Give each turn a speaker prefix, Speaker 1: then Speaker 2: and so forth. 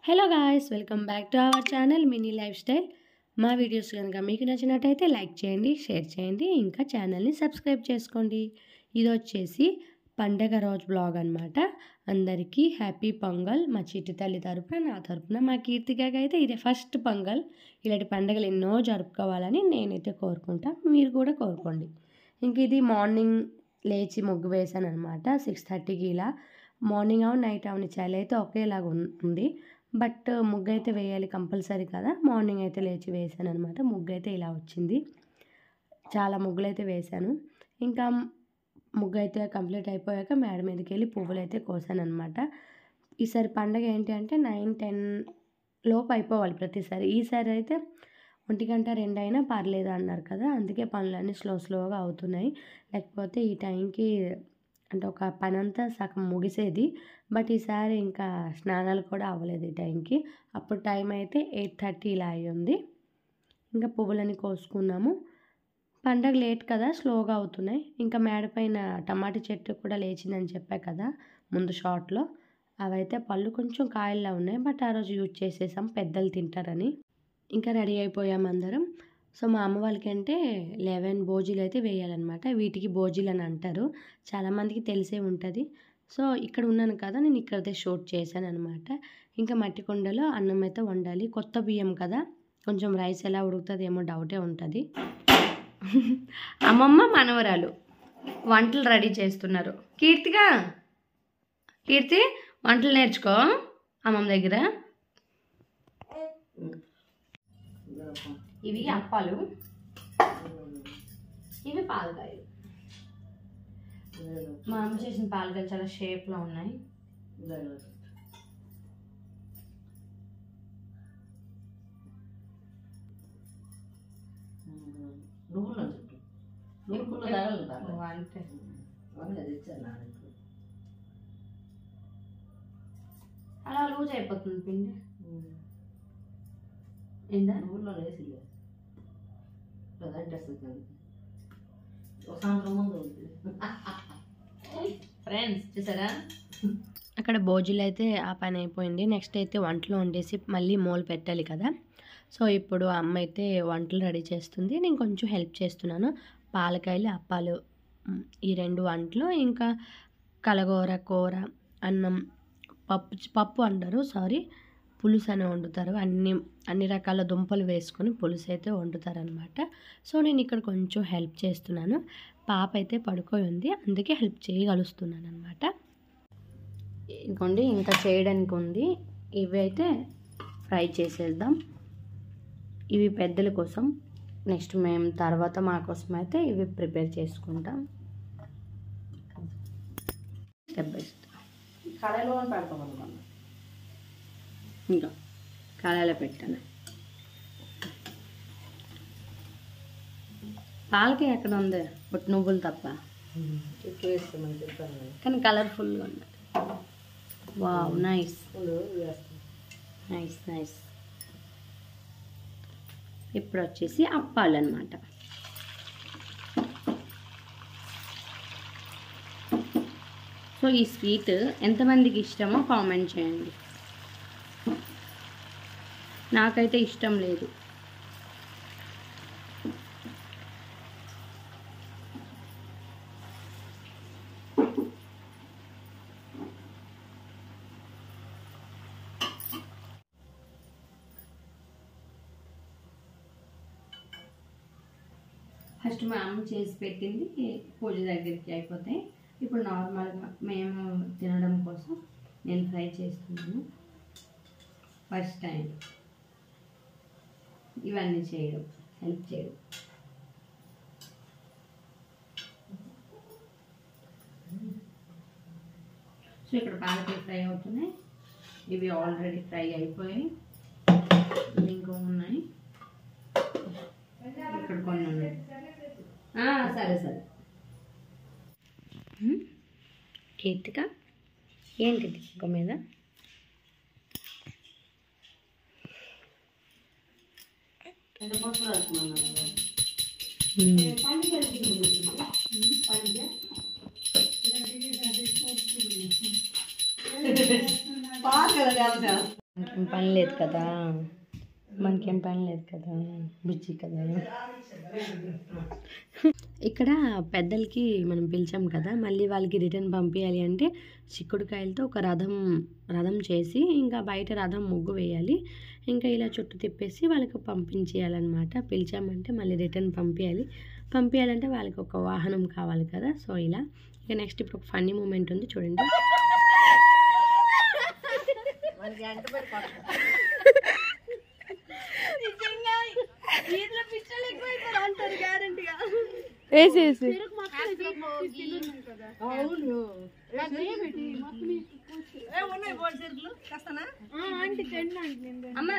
Speaker 1: Hello guys, welcome back to our channel mini life style. మా videos కనుక మీకు నచ్చినట్టయితే లైక్ చేయండి, షేర్ చేయండి, ఇంకా ఛానల్ని సబ్స్క్రైబ్ చేసుకోండి. ఇది వచ్చేసి పండగ రోజు బ్లాగ్ అనమాట. అందరికీ హ్యాపీ పొంగల్. మా చిట్టి తల్లి తరపున, నా తరపున, మా కీర్తికకి అయితే ఇదే ఫస్ట్ పొంగల్. ఇలాంటి పండుగలు ఎన్నో జరుపుకోవాలని నేనైతే కోరుకుంటా, మీరు కూడా కోరుకోండి. ఇంక ఇది మార్నింగ్ లేచి ముగ్గు వేసాను అనమాట. 6:30కి ఇలా. మార్నింగ్ అవును నైట్ అవును చలి అయితే ఒకేలాగా ఉంది. బట్ ముగ్గు అయితే వేయాలి కంపల్సరీ కదా. మార్నింగ్ అయితే లేచి వేసాను అనమాట. ముగ్గు అయితే ఇలా వచ్చింది. చాలా ముగ్గులు అయితే వేశాను. ఇంకా ముగ్గు అయితే కంప్లీట్ అయిపోయాక మేడ మీదకి వెళ్ళి పువ్వులు అయితే కోసాను అనమాట. ఈసారి పండగ ఏంటి అంటే 9-10 లోపు అయిపోవాలి ప్రతిసారి. ఈసారి అయితే 1-2 అయినా పర్లేదు అన్నారు కదా, అందుకే పనులన్నీ స్లోగా అవుతున్నాయి. లేకపోతే ఈ టైంకి అంటే ఒక పనంతా సగం ముగిసేది. బట్ ఈసారి ఇంకా స్నానాలు కూడా అవ్వలేదు ఈ టైంకి. అప్పుడు టైం అయితే 8:30 ఇలా అయ్యింది. ఇంకా పువ్వులని కోసుకున్నాము. పండగ లేట్ కదా, స్లోగా అవుతున్నాయి. ఇంకా మేడపైన టమాటా చెట్టు కూడా లేచిందని చెప్పా కదా ముందు షార్ట్లో. అవైతే పళ్ళు కొంచెం కాయల్లా ఉన్నాయి. బట్ ఆ రోజు యూజ్ చేసేసాం, పెద్దలు తింటారని. ఇంకా రెడీ అయిపోయాం అందరం. సో మా అమ్మ వాళ్ళకి అంటే 11 భోజీలు అయితే వేయాలన్నమాట. వీటికి భోజీలు అని అంటారు, చాలామందికి తెలిసే ఉంటుంది. సో ఇక్కడ ఉన్నాను కదా, నేను ఇక్కడైతే షూట్ చేశాను అనమాట. ఇంకా మట్టి కుండలో అన్నం అయితే వండాలి. కొత్త బియ్యం కదా, కొంచెం రైస్ ఎలా ఉడుకుతుందేమో డౌటే ఉంటుంది. అమ్మమ్మ మనవరాలు వంటలు రెడీ చేస్తున్నారు. కీర్తి వంటలు నేర్చుకో అమ్మమ్మ దగ్గర. ఇవి అప్పాలు, ఇవి పాలకాయలు. మా అమ్మ చేసిన పాలకాయలు చాలా షేప్లో ఉన్నాయి. అలా లూజ్ అయిపోతుంది పిండి. ఏందా ఊళ్ళో వేసి ఫ్రెండ్స్ చూసారా, అక్కడ భోజీలు అయితే ఆ పని అయిపోయింది. నెక్స్ట్ అయితే వంటలు వండేసి మళ్ళీ మూల పెట్టాలి కదా. సో ఇప్పుడు అమ్మ అయితే వంటలు రెడీ చేస్తుంది, నేను కొంచెం హెల్ప్ చేస్తున్నాను. పాలకాయలు, అప్పాలు, ఈ 2 వంటలు. ఇంకా కలగూర, కూర, అన్నం, పప్పు అంటారు, పులుసు అని వండుతారు. అన్ని రకాల దుంపలు వేసుకొని పులుసు అయితే వండుతారనమాట. సో నేను ఇక్కడ కొంచెం హెల్ప్ చేస్తున్నాను. పాప అయితే పడుకొని ఉంది, అందుకే హెల్ప్ చేయగలుగుతున్నాను అనమాట. ఇంకోండి ఇంకా చేయడానికి ఉంది. ఇవి అయితే ఫ్రై చేసేద్దాం. ఇవి పెద్దల కోసం, నెక్స్ట్ మేము తర్వాత మా కోసం అయితే ఇవి ప్రిపేర్ చేసుకుంటాం స్టెప్ బై స్టెప్. కడాయిలో పెడతాం, ఇంకా కళాయిలో పెట్టాను. పాలకాయ ఎక్కడ ఉంది, బట్ నువ్వులు తప్ప, కానీ కలర్ఫుల్గా ఉన్నాయి. Wow, nice nice nice. ఇప్పుడు వచ్చేసి అప్పాలు అన్నమాట. సో ఈ స్వీట్ ఎంతమందికి ఇష్టమో కామెంట్ చేయండి. నాకైతే ఇష్టం లేదు. ఫస్ట్ మా అమ్మ చేసి పెట్టింది పూజ దగ్గరికి అయిపోతాయి. ఇప్పుడు నార్మల్గా మేము తినడం కోసం నేను ఫ్రై చేస్తున్నాను. ఫస్ట్ టైం ఇవన్నీ చేయడం, హెల్ప్ చేయడం. సో ఇక్కడ పాలకాయ ఫ్రై అవుతున్నాయి. ఇవి ఆల్రెడీ ఫ్రై అయిపోయాయి, ఇంకో ఉన్నాయి. ఇక్కడ కొన్ని ఉన్నాయి. సరే కీర్తిక, ఏంటిది ఒక మీద మనకేం పని లేదు కదా, మనకేం పని లేదు కదా, బుజ్జి కదా. ఇక్కడ పెద్దలకి మనం పిలిచాం కదా, మళ్ళీ వాళ్ళకి రిటర్న్ పంపించాలి అంటే చిక్కుడుకాయలతో ఒక రథం చేసి ఇంకా బయట రథం ముగ్గు వేయాలి. ఇంకా ఇలా చుట్టూ తిప్పేసి వాళ్ళకి పంపించేయాలన్నమాట. పిలిచామంటే మళ్ళీ రిటర్న్ పంపించాలంటే వాళ్ళకి ఒక వాహనం కావాలి కదా. సో ఇలా ఇక నెక్స్ట్ ఇప్పుడు ఒక ఫన్నీ మూమెంట్ ఉంది చూడండి.
Speaker 2: వేసేసి
Speaker 1: అమ్మా